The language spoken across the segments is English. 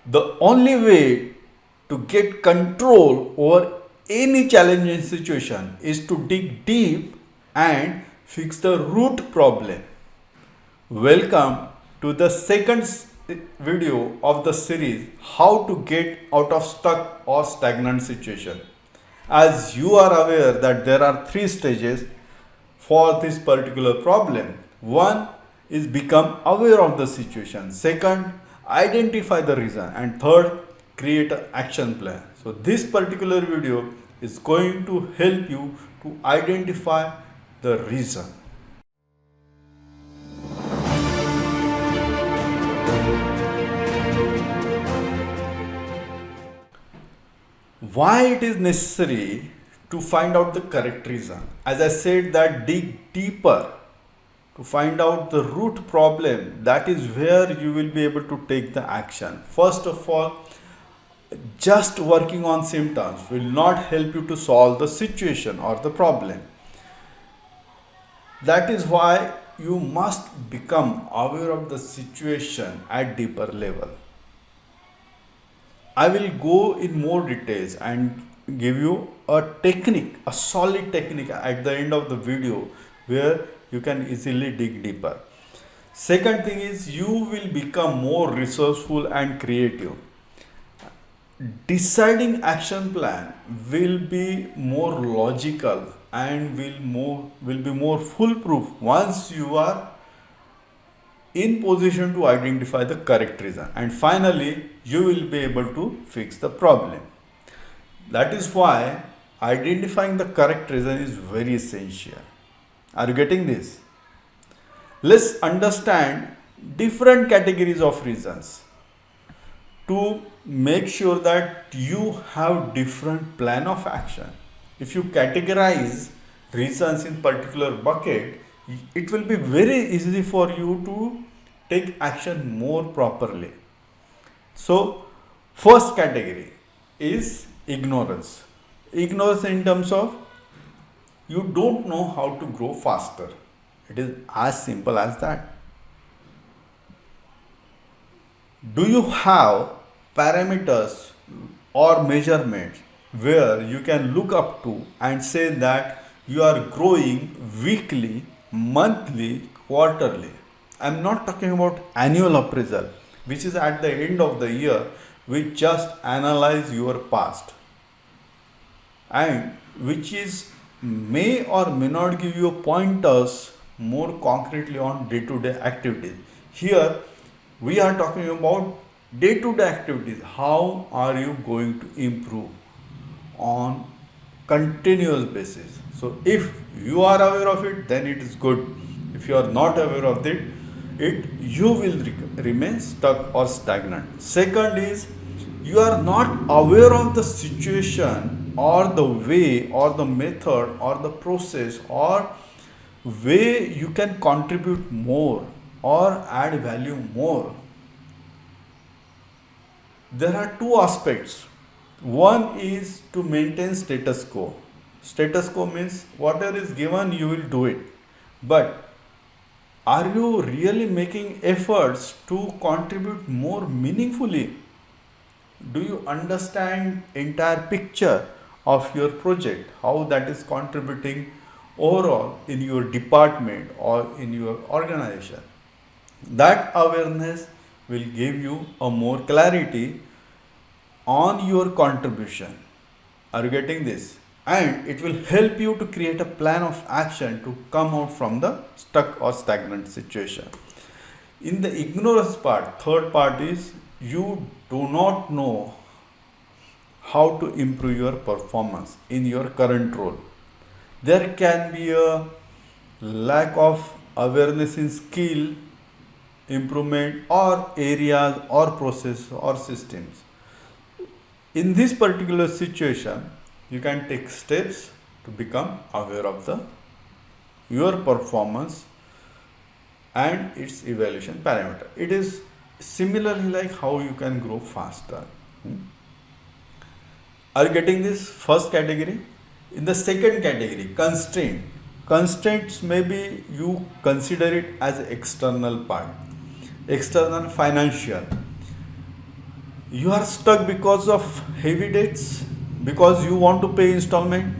The only way to get control over any challenging situation is to dig deep and fix the root problem. Welcome to the second video of the series How to Get Out of Stuck or Stagnant Situation. As you are aware that there are three stages for this particular problem. One is become aware of the situation. Second, identify the reason. And third, create an action plan. So this particular video is going to help you to identify the reason. Why it is necessary to find out the correct reason? As I said, that dig deeper to find out the root problem. That is where you will be able to take the action. First of all, just working on symptoms will not help you to solve the situation or the problem. That is why you must become aware of the situation at deeper level. I will go in more details and give you a technique, a solid technique at the end of the video where you can easily dig deeper. Second thing is you will become more resourceful and creative. Deciding action plan will be more logical and will be more foolproof once you are in position to identify the correct reason, and finally you will be able to fix the problem. That is why identifying the correct reason is very essential. Are you getting this? Let's understand different categories of reasons to make sure that you have different plan of action. If you categorize reasons in particular bucket, it will be very easy for you to take action more properly. So first category is ignorance. Ignorance in terms of you don't know how to grow faster. It is as simple as that. Do you have parameters or measurements where you can look up to and say that you are growing weekly, monthly, quarterly? I am not talking about annual appraisal, which is at the end of the year, which just analyze your past and which is may or may not give you pointers more concretely on day-to-day activities. Here we are talking about day-to-day activities. How are you going to improve on continuous basis? So if you are aware of it, then it is good. If you are not aware of it, you will remain stuck or stagnant. Second is you are not aware of the situation or the way or the method or the process or way you can contribute more or add value more. There are two aspects. One is to maintain status quo. Status quo means whatever is given you will do it. But are you really making efforts to contribute more meaningfully? Do you understand entire picture of your project, how that is contributing overall in your department or in your organization? That awareness will give you a more clarity on your contribution. Are you getting this? And it will help you to create a plan of action to come out from the stuck or stagnant situation. In the ignorance part, third part is you do not know how to improve your performance in your current role. There can be a lack of awareness in skill improvement or areas or process or systems. In this particular situation, you can take steps to become aware of your performance and its evaluation parameter. It is similarly like how you can grow faster. Are you getting this first category? In the second category, constraint. Constraints maybe you consider it as external part, external financial. You are stuck because of heavy debts, because you want to pay installment,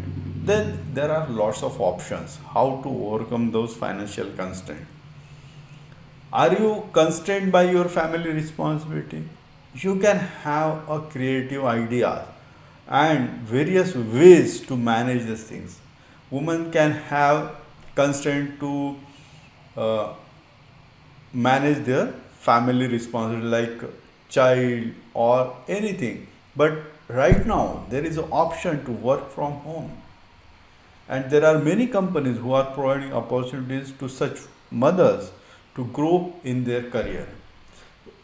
then there are lots of options how to overcome those financial constraints. Are you constrained by your family responsibility? You can have a creative idea and various ways to manage these things. Women can have constraint to uh, manage their family responsibility like child or anything. But right now there is an option to work from home, and there are many companies who are providing opportunities to such mothers to grow in their career.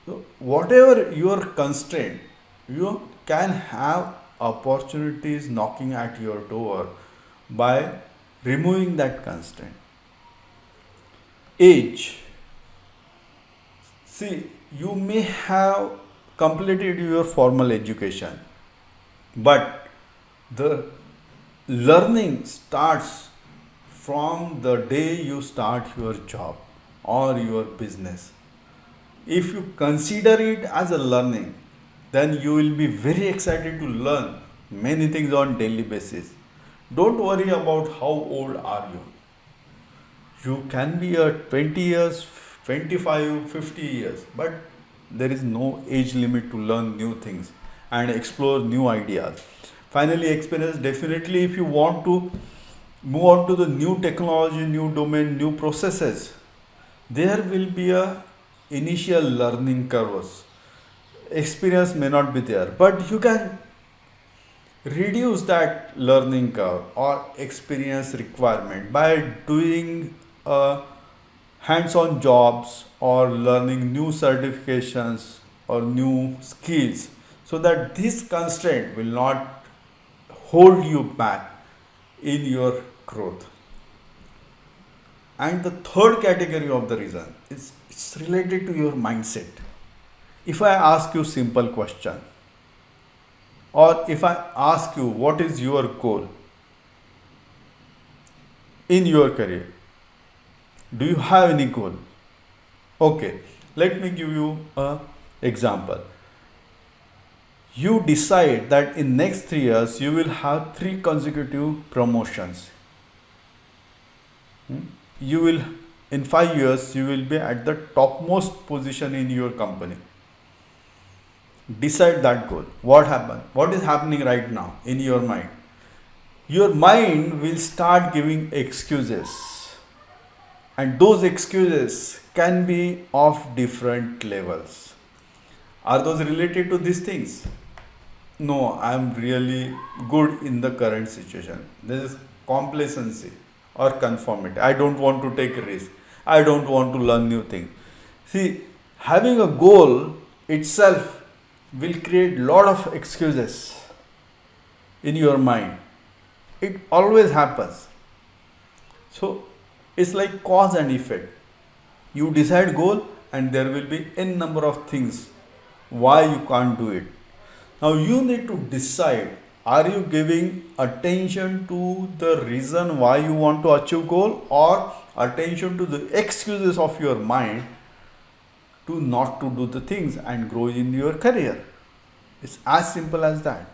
So whatever your constraint, you can have opportunities knocking at your door by removing that constraint. Age. See, you may have completed your formal education, but the learning starts from the day you start your job or your business. If you consider it as a learning, then you will be very excited to learn many things on daily basis. Don't worry about how old are you. You can be a 20 years, 25, 50 years, but there is no age limit to learn new things and explore new ideas. Finally, experience definitely if you want to move on to the new technology, new domain, new processes, there will be a initial learning curves. Experience may not be there, but you can reduce that learning curve or experience requirement by doing hands-on jobs or learning new certifications or new skills, so that this constraint will not hold you back in your growth. And the third category of the reason is it's related to your mindset. If I ask you simple question, or if I ask you what is your goal in your career, do you have any goal? Okay, let me give you a example. You decide that in next 3 years you will have 3 consecutive promotions. You will, in 5 years you will be at the topmost position in your company. Decide that goal. What happened? What is happening right now in your mind? Your mind will start giving excuses, and those excuses can be of different levels. Are those related to these things? No, I am really good in the current situation. This is complacency or conformity. I don't want to take a risk. I don't want to learn new things. See, having a goal itself will create lot of excuses in your mind. It always happens. So it's like cause and effect. You decide goal and there will be n number of things why you can't do it. Now you need to decide, are you giving attention to the reason why you want to achieve goal, or attention to the excuses of your mind to not to do the things and grow in your career. It's as simple as that.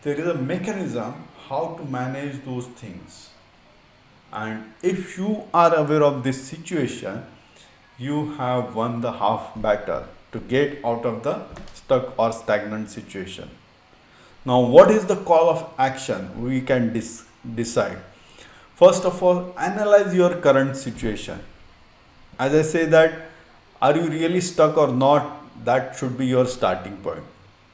There is a mechanism how to manage those things. And if you are aware of this situation, you have won the half battle to get out of the stuck or stagnant situation. Now, what is the call of action we can decide? First of all, analyze your current situation. As I say that, are you really stuck or not? That should be your starting point.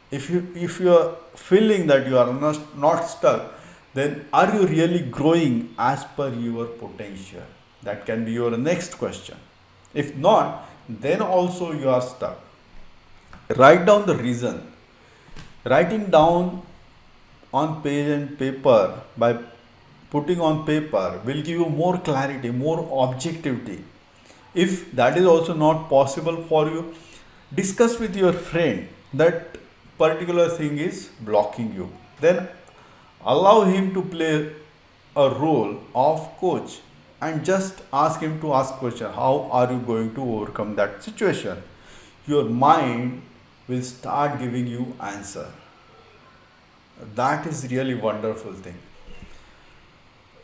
If you are feeling that you are not stuck, then are you really growing as per your potential? That can be your next question. If not, then also you are stuck. Write down the reason. Writing down on page and paper, by putting on paper, will give you more clarity, more objectivity. If that is also not possible for you, discuss with your friend that particular thing is blocking you. Then allow him to play a role of coach and just ask him to ask question, how are you going to overcome that situation? Your mind will start giving you answer. That is really wonderful thing.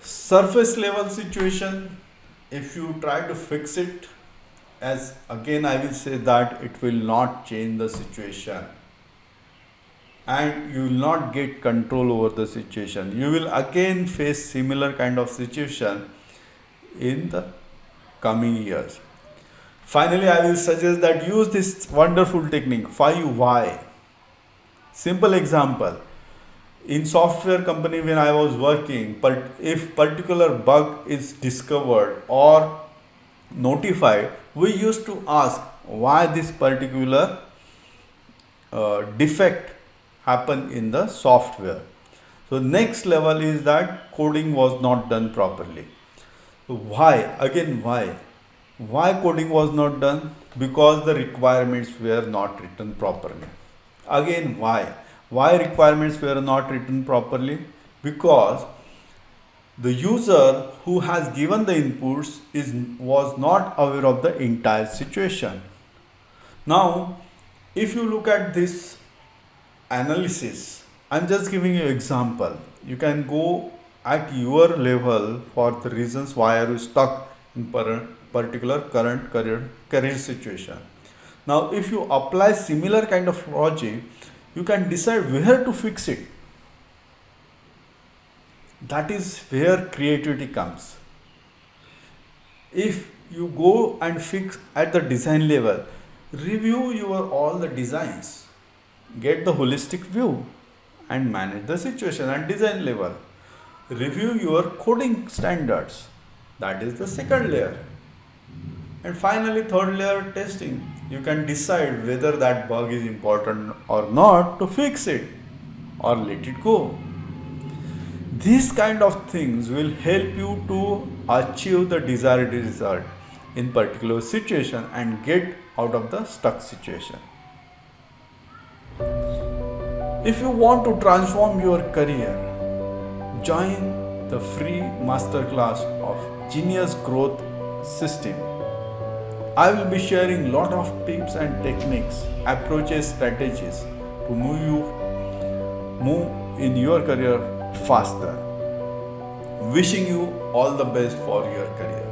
Surface level situation, if you try to fix it, as again I will say that it will not change the situation and you will not get control over the situation. You will again face similar kind of situation in the coming years. Finally, I will suggest that use this wonderful technique 5 why. Simple example, in software company when I was working, but if particular bug is discovered or notified, we used to ask why this particular defect happened in the software. So next level is that coding was not done properly. So why? Again why? Why coding was not done? Because the requirements were not written properly. Again why? Why requirements were not written properly? Because the user who has given the inputs was not aware of the entire situation. Now, if you look at this analysis, I'm just giving you example. You can go at your level for the reasons why are you stuck in particular current career situation. Now, if you apply similar kind of logic, you can decide where to fix it. That is where creativity comes. If you go and fix at the design level, review your all the designs, get the holistic view and manage the situation at design level. Review your coding standards, that is the second layer. And finally, third layer, testing. You can decide whether that bug is important or not to fix it or let it go. These kind of things will help you to achieve the desired result in particular situation and get out of the stuck situation. If you want to transform your career, join the free masterclass of Genius Growth System. I will be sharing lot of tips and techniques, approaches, strategies to move in your career faster. Wishing you all the best for your career.